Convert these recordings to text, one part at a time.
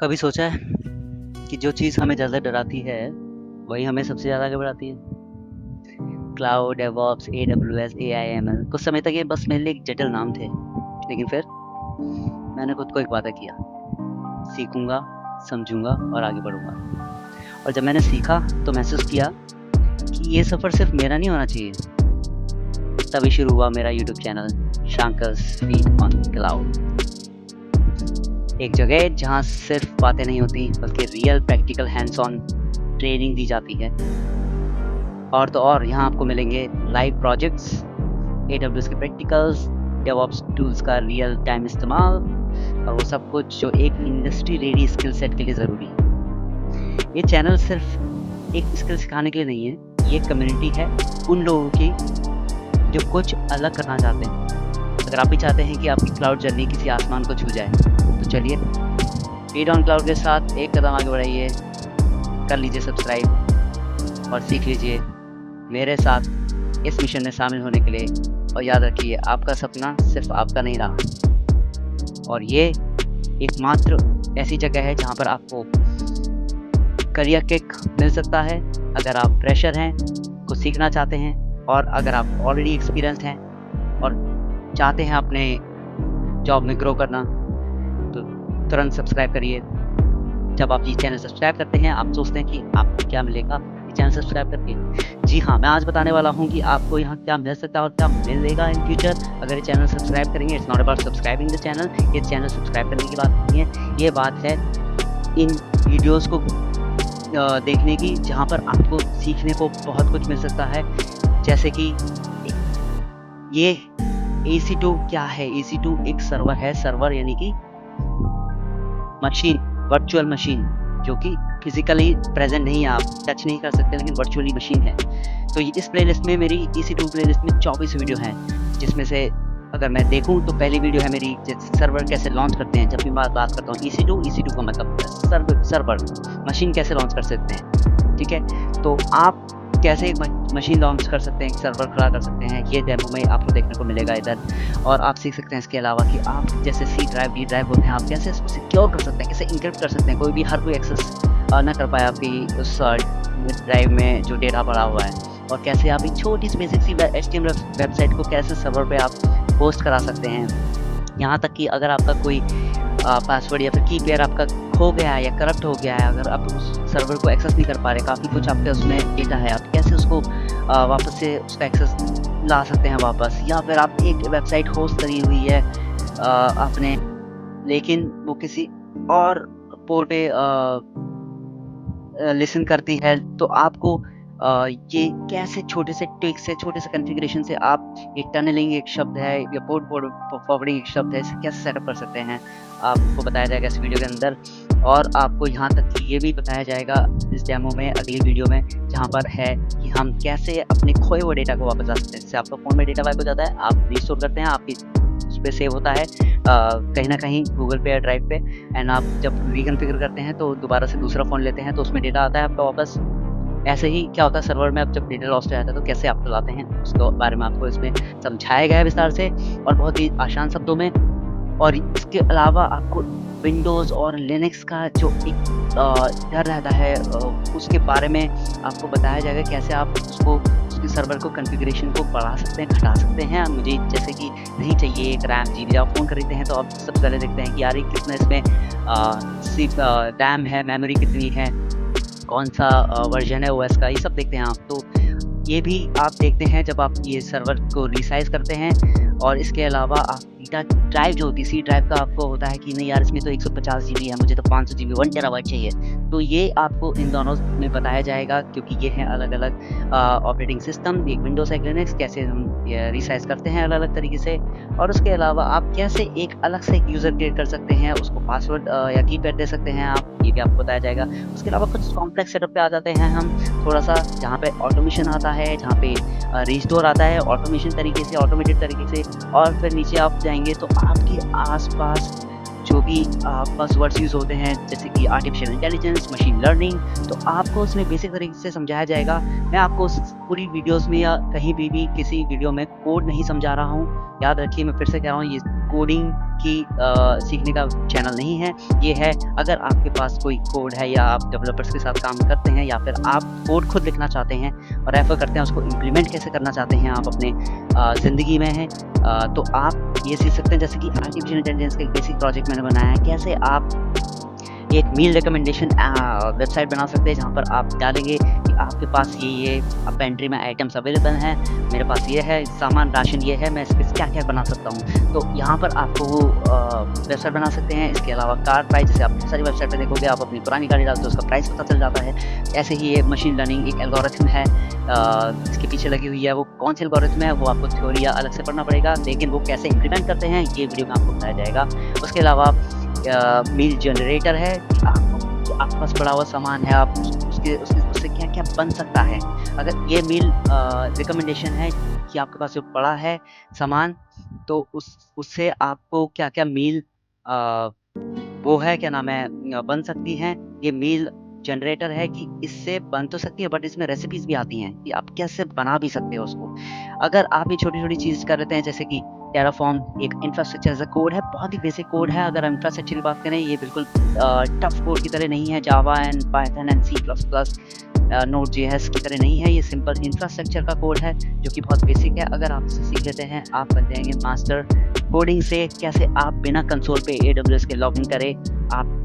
कभी सोचा है कि जो चीज़ हमें ज़्यादा डराती है वही हमें सबसे ज़्यादा घबराती है। क्लाउड, डेवऑप्स, एडब्ल्यूएस, एआईएमएल कुछ समय तक ये बस मेरे लिए एक जटिल नाम थे, लेकिन फिर मैंने खुद को एक वादा किया, सीखूंगा, समझूंगा और आगे बढ़ूंगा। और जब मैंने सीखा तो महसूस किया कि ये सफ़र सिर्फ मेरा नहीं होना चाहिए। तभी शुरू हुआ मेरा YouTube channel Shankar's feed on cloud, एक जगह जहाँ सिर्फ बातें नहीं होती बल्कि real practical hands on training दी जाती है। और तो और यहाँ आपको मिलेंगे लाइव प्रोजेक्ट्स, AWS के प्रैक्टिकल्स, डेवऑप्स टूल्स का रियल टाइम इस्तेमाल और वो सब कुछ जो एक इंडस्ट्री रेडी स्किल सेट के लिए ज़रूरी है। ये चैनल सिर्फ एक स्किल सिखाने के लिए नहीं है, ये कम्युनिटी है उन लोगों की जो कुछ अलग करना चाहते हैं। अगर आप भी चाहते हैं कि आपकी क्लाउड जर्नी किसी आसमान को छू जाए तो चलिए फीड ऑन क्लाउड के साथ एक कदम आगे बढ़ाइए, कर लीजिए सब्सक्राइब और सीख लीजिए मेरे साथ इस मिशन में शामिल होने के लिए। और याद रखिए, आपका सपना सिर्फ आपका नहीं रहा, और ये एकमात्र ऐसी जगह है जहाँ पर आपको करियर किक मिल सकता है अगर आप फ्रेशर हैं, कुछ सीखना चाहते हैं, और अगर आप ऑलरेडी एक्सपीरियंस्ड हैं और चाहते हैं अपने जॉब में ग्रो करना तो तुरंत सब्सक्राइब करिए। जब आप ये चैनल सब्सक्राइब करते हैं आप सोचते हैं कि आपको क्या मिलेगा ये चैनल सब्सक्राइब करके। जी हाँ, मैं आज बताने वाला हूँ कि आपको यहाँ क्या मिल सकता है और क्या मिलेगा इन फ्यूचर अगर ये चैनल सब्सक्राइब करेंगे। It's not about subscribing the channel, ये चैनल सब्सक्राइब करने की बात नहीं है, ये बात है इन वीडियोस को देखने की जहाँ पर आपको सीखने को बहुत कुछ मिल सकता है। जैसे कि ये EC2 क्या है? EC2 एक सर्वर है, सर्वर यानी कि मशीन, वर्चुअल मशीन जो कि फिजिकली प्रेजेंट नहीं है, आप टच नहीं कर सकते लेकिन वर्चुअली मशीन है। तो इस प्लेलिस्ट में, मेरी EC2 प्लेलिस्ट में 24 वीडियो हैं, जिसमें से अगर मैं देखूं तो पहली वीडियो है मेरी सर्वर कैसे लॉन्च करते हैं। जब भी मैं बात करता हूँ EC2 का मतलब सर्वर मशीन कैसे लॉन्च कर सकते हैं, ठीक है। तो आप कैसे एक मशीन लॉन्च कर सकते हैं, एक सर्वर खड़ा कर सकते हैं, ये डेमो में आपको देखने को मिलेगा इधर। और आप सीख सकते हैं इसके अलावा कि आप जैसे C ड्राइव, D ड्राइव होते हैं, आप कैसे इसको सिक्योर कर सकते हैं, कैसे इंक्रिप्ट कर सकते हैं, कोई भी हर कोई एक्सेस ना कर पाए आपकी उस ड्राइव में जो डेटा पड़ा हुआ है। और कैसे आप एक छोटी सी बेसिक सी HTML वेबसाइट को कैसे सर्वर पे आप पोस्ट करा सकते हैं। यहाँ तक कि अगर आपका कोई पासवर्ड या फिर की पेयर आपका खो गया है या करप्ट हो गया है, अगर आप उस सर्वर को एक्सेस नहीं कर पा रहे, काफ़ी कुछ आपके उसमें डेटा है, आप कैसे उसको वापस से उसका एक्सेस ला सकते हैं वापस। या फिर आप एक वेबसाइट होस्ट करी हुई है आपने, लेकिन वो किसी और पोर्ट पे लिसन करती है, तो आपको ये कैसे छोटे से ट्विक से, छोटे से कॉन्फ़िगरेशन से आप एक टनलिंग एक शब्द है या पोर्ट फॉरवर्डिंग एक शब्द है, इसे कैसे सेटअप कर सकते हैं, आपको बताया जाएगा इस वीडियो के अंदर। और आपको यहाँ तक कि ये भी बताया जाएगा इस डेमो में, अगली वीडियो में, जहाँ पर है कि हम कैसे अपने खोए हुए डेटा को वापस ला सकते हैं। जैसे आपका फ़ोन में डेटा वाइप हो जाता है, आप रिस्टोर करते हैं, आपकी उस पे सेव होता है कहीं ना कहीं गूगल पे या ड्राइव पे, एंड आप जब रिकॉन्फ़िगर करते हैं तो दोबारा से दूसरा फ़ोन लेते हैं तो उसमें डेटा आता है आपका वापस। ऐसे ही क्या होता है सर्वर में, अब जब डेटा लॉस्ट हो जाता है तो कैसे आप लाते हैं, उसके बारे में आपको इसमें समझाया गया है विस्तार से और बहुत ही आसान शब्दों में। और इसके अलावा आपको विंडोज़ और लिनक्स का जो एक डर रहता है उसके बारे में आपको बताया जाएगा, कैसे आप उसको उसके सर्वर को कॉन्फ़िगरेशन को बढ़ा सकते हैं, घटा सकते हैं। मुझे जैसे कि नहीं चाहिए एक रैम GB, जब आप फ़ोन खरीदते हैं तो आप सबसे पहले देखते हैं कि यार ये कितना इसमें रैम है, मेमोरी कितनी है, कौन सा वर्जन है OS का, ये सब देखते हैं आप। तो ये भी आप देखते हैं जब आप ये सर्वर को रिसाइज़ करते हैं। और इसके अलावा आप डेटा ड्राइव जो होती है, C ड्राइव का आपको होता है कि नहीं यार इसमें तो 150 GB है, मुझे तो 500 GB 1 टेराबाइट चाहिए। तो ये आपको इन दोनों में बताया जाएगा, क्योंकि ये हैं अलग-अलग ऑपरेटिंग सिस्टम, एक विंडोज़ एक लिनक्स, कैसे हम ये रिसाइज़ करते हैं अलग-अलग तरीके से। और उसके अलावा आप कैसे एक अलग से यूज़र क्रिएट कर सकते हैं, उसको पासवर्ड या कीपैड दे सकते हैं आप, ये भी आपको बताया जाएगा। उसके अलावा कुछ कॉम्प्लेक्स सेटअप पे आ जाते हैं हम थोड़ा-सा, जहाँ पे ऑटोमेशन आता है, जहाँ पे रिस्टोर आता है ऑटोमेशन तरीके से, ऑटोमेटेड तरीके से। और फिर नीचे आप जाएँगे तो आपके आस-पास जो भी बज़वर्ड्स यूज़ होते हैं जैसे कि आर्टिफिशियल इंटेलिजेंस, मशीन लर्निंग, तो आपको उसमें बेसिक तरीके से समझाया जाएगा। मैं आपको उस पूरी वीडियोज़ में या कहीं भी किसी वीडियो में कोड नहीं समझा रहा हूँ। याद रखिए, मैं फिर से कह रहा हूँ, ये कोडिंग की सीखने का चैनल नहीं है। ये है अगर आपके पास कोई कोड है या आप डेवलपर्स के साथ काम करते हैं या फिर आप कोड खुद लिखना चाहते हैं और रेफ़र करते हैं, उसको इम्प्लीमेंट कैसे करना चाहते हैं आप अपने ज़िंदगी में हैं, तो आप ये सीख सकते हैं। जैसे कि आर्टिफिशियल इंटेलिजेंस का एक बेसिक प्रोजेक्ट मैंने बनाया है, कैसे आप एक मील रिकमेंडेशन वेबसाइट बना सकते हैं जहाँ पर आप डालेंगे कि आपके पास ये पेंट्री में आइटम्स अवेलेबल हैं, मेरे पास ये है सामान, राशन ये है, मैं इसमें क्या-क्या बना सकता हूँ। तो यहाँ पर आपको वो वेबसाइट बना सकते हैं। इसके अलावा कार प्राइस, जैसे आप बहुत सारी वेबसाइट पे देखोगे, आप अपनी पुरानी गाड़ी डालते हो उसका प्राइस पता चल जाता है। ऐसे ही ये मशीन लर्निंग एक एल्गोरिथम है इसके पीछे लगी हुई है। वो कौन सी एल्गोरिथम है वो आपको थ्योरी या अलग से पढ़ना पड़ेगा, लेकिन वो कैसे इम्प्लीमेंट करते हैं ये वीडियो में आपको बताया जाएगा। उसके अलावा मील जनरेटर है, आपके पास पड़ा हुआ सामान है, आप उससे क्या-क्या बन सकता है। अगर ये मील रिकमेंडेशन है कि आपके पास जो पड़ा है सामान, तो उससे आपको क्या-क्या मील वो है, क्या नाम है, बन सकती हैं। ये मील जनरेटर है कि इससे बन तो सकती है, बट इसमें रेसिपीज़ भी आती हैं कि आप कैसे बना भी सकते हो उसको। अगर आप ये छोटी-छोटी चीज़ कर लेते हैं, जैसे कि टेराफॉर्म एक इंफ्रास्ट्रक्चर एज़ अ कोड है, बहुत ही बेसिक कोड है। अगर हम इंफ्रास्ट्रक्चर की बात करें, ये बिल्कुल टफ कोड की तरह नहीं है, Java and Python and C plus plus Node JS की तरह नहीं है। ये सिंपल इंफ्रास्ट्रक्चर का कोड है जो कि बहुत बेसिक है। अगर आप इसे सीख लेते हैं, आप बन जाएंगे मास्टर कोडिंग से। कैसे आप बिना कंसोल पे AWS के लॉगिन करें, आप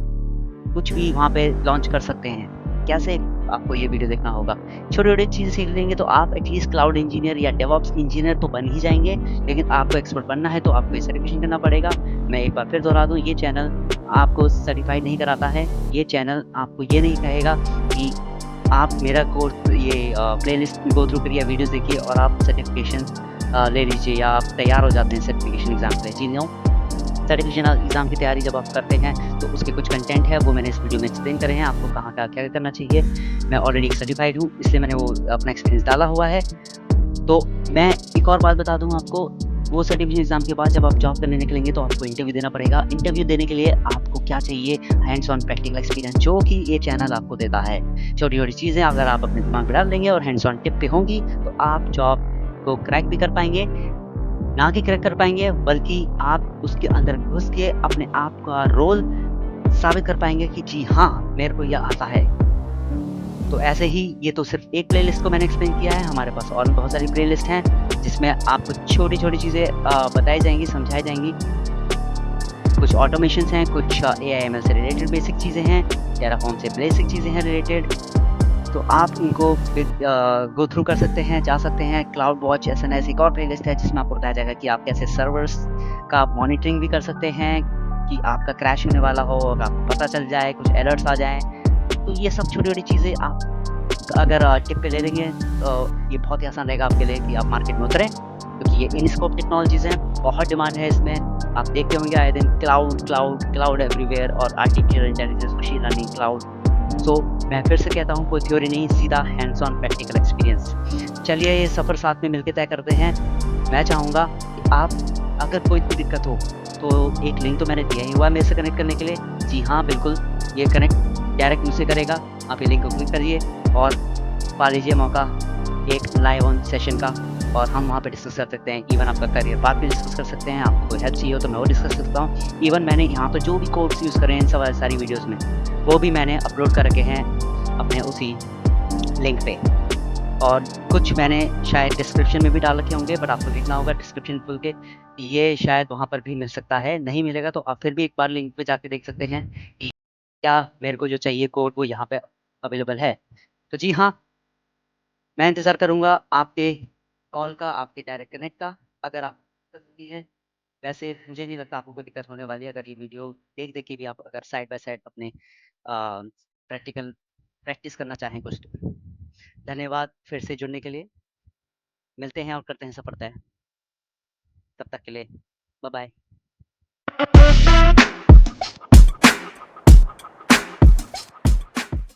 कुछ भी वहाँ पे लॉन्च कर सकते हैं। कैसे, आपको ये वीडियो देखना होगा। छोटी-छोटी चीज़ें सीख लेंगे तो आप एटलीस्ट क्लाउड इंजीनियर या डेवऑप्स इंजीनियर तो बन ही जाएँगे, लेकिन आपको एक्सपर्ट बनना है तो आपको ये सर्टिफिकेशन करना पड़ेगा। मैं एक बार फिर दोहरा दूँ, ये चैनल आपको सर्टिफाइड नहीं कराता है। ये चैनल आपको ये नहीं कहेगा कि आप मेरा कोर्स ये प्लेलिस्ट गो थ्रू करिए, वीडियोज़ देखिए और आप सर्टिफिकेशन ले लीजिए या आप तैयार हो जाते हैं सर्टिफिकेशन एग्ज़ाम के लिए। जी नो, सर्टिफिकेशन एग्ज़ाम की तैयारी जब आप करते हैं तो उसके कुछ कंटेंट है वो मैंने इस वीडियो में एक्सप्लेन करे हैं, आपको कहाँ का क्या करना चाहिए। मैं ऑलरेडी सर्टिफाइड हूँ, इसलिए मैंने वो अपना एक्सपीरियंस डाला हुआ है। तो मैं एक और बात बता दूँ आपको, वो सर्टिफिकेशन एग्ज़ाम के बाद जब आप जॉब करने निकलेंगे तो आपको इंटरव्यू देना पड़ेगा। इंटरव्यू देने के लिए आपको क्या चाहिए, हैंड्स ऑन प्रैक्टिकल एक्सपीरियंस, जो कि ये चैनल आपको देता है। छोटी-छोटी चीज़ें अगर आप अपने दिमाग में डाल लेंगे और हैंड्स ऑन टिप पे होंगी, तो आप जॉब को क्रैक भी कर पाएँगे। ना कि क्रैक कर पाएँगे, बल्कि आप उसके अंदर घुस के अपने आप का रोल साबित कर पाएँगे कि जी हाँ, मेरे को ये आता है। तो ऐसे ही, ये तो सिर्फ़ एक प्लेलिस्ट को मैंने एक्सप्लेन किया है, हमारे पास और भी बहुत सारी प्लेलिस्ट हैं, जिसमें आपको छोटी-छोटी चीज़ें बताई जाएँगी, समझाई जाएँगी। कुछ ऑटोमेशंस हैं, कुछ AI/ML से रिलेटेड बेसिक चीज़ें हैं, टेराफॉर्म से बेसिक चीज़ें हैं रिलेटेड। तो आप इनको गो थ्रू कर सकते हैं, जा सकते हैं। क्लाउड वॉच SNS एक और प्लेलिस्ट है जिसमें आपको बताया जाएगा कि आप कैसे सर्वर्स का मॉनिटरिंग भी कर सकते हैं कि आपका क्रैश होने वाला हो और आपको पता चल जाए, कुछ अलर्ट्स आ जाएँ। तो ये सब छोटी-छोटी चीज़ें आप अगर टिप पे ले लेंगे तो ये बहुत ही आसान रहेगा आपके लिए कि आप मार्केट में उतरें, क्योंकि ये इन स्कोप टेक्नोलॉजीज़ हैं, बहुत डिमांड है इसमें। आप देखते होंगे आए दिन क्लाउड एवरीवेयर और artificial intelligence, machine learning, cloud. So मैं फिर से कहता हूँ, कोई थ्योरी नहीं, सीधा हैंड्स ऑन प्रैक्टिकल एक्सपीरियंस। चलिए ये सफ़र साथ में मिलके तय करते हैं। मैं चाहूँगा कि आप, अगर कोई भी दिक्कत हो तो एक लिंक तो मैंने दिया ही हुआ है मेरे से कनेक्ट करने के लिए। जी हाँ, बिल्कुल, ये कनेक्ट डायरेक्ट मुझसे करेगा। आप ये लिंक को क्लिक करिए और पा लीजिए मौका एक लाइव ऑन सेशन का, और हम वहाँ पे डिस्कस कर सकते हैं। इवन आपका करियर पाथ भी डिस्कस कर सकते हैं। आपको कोई हेल्प चाहिए हो तो मैं वो डिस्कस करता हूँ। इवन मैंने यहाँ पे जो भी कोड्स यूज़ करे हैं इन सारी वीडियोज़ में, वो भी मैंने अपलोड कर रखे हैं अपने उसी लिंक पे, और कुछ मैंने शायद डिस्क्रिप्शन में भी डाल रखे होंगे, बट आपको देखना होगा डिस्क्रिप्शन खोल के, ये शायद वहाँ पर भी मिल सकता है। नहीं मिलेगा तो आप फिर भी एक बार लिंक पे जाके देख सकते हैं कि क्या मेरे को जो चाहिए कोड वो यहाँ पे अवेलेबल है। तो जी हाँ, मैं इंतज़ार करूँगा आपके कॉल का, आपके डायरेक्ट कनेक्ट का। अगर आप है, वैसे मुझे नहीं लगता आपको कोई दिक्कत होने वाली है। अगर ये वीडियो देख-देख के भी आप अगर साइड बाय साइड अपने प्रैक्टिकल प्रैक्टिस करना चाहें कुछ तो। धन्यवाद फिर से जुड़ने के लिए। मिलते हैं और करते हैं सफ़र तय। तब तक के लिए बाय बाय।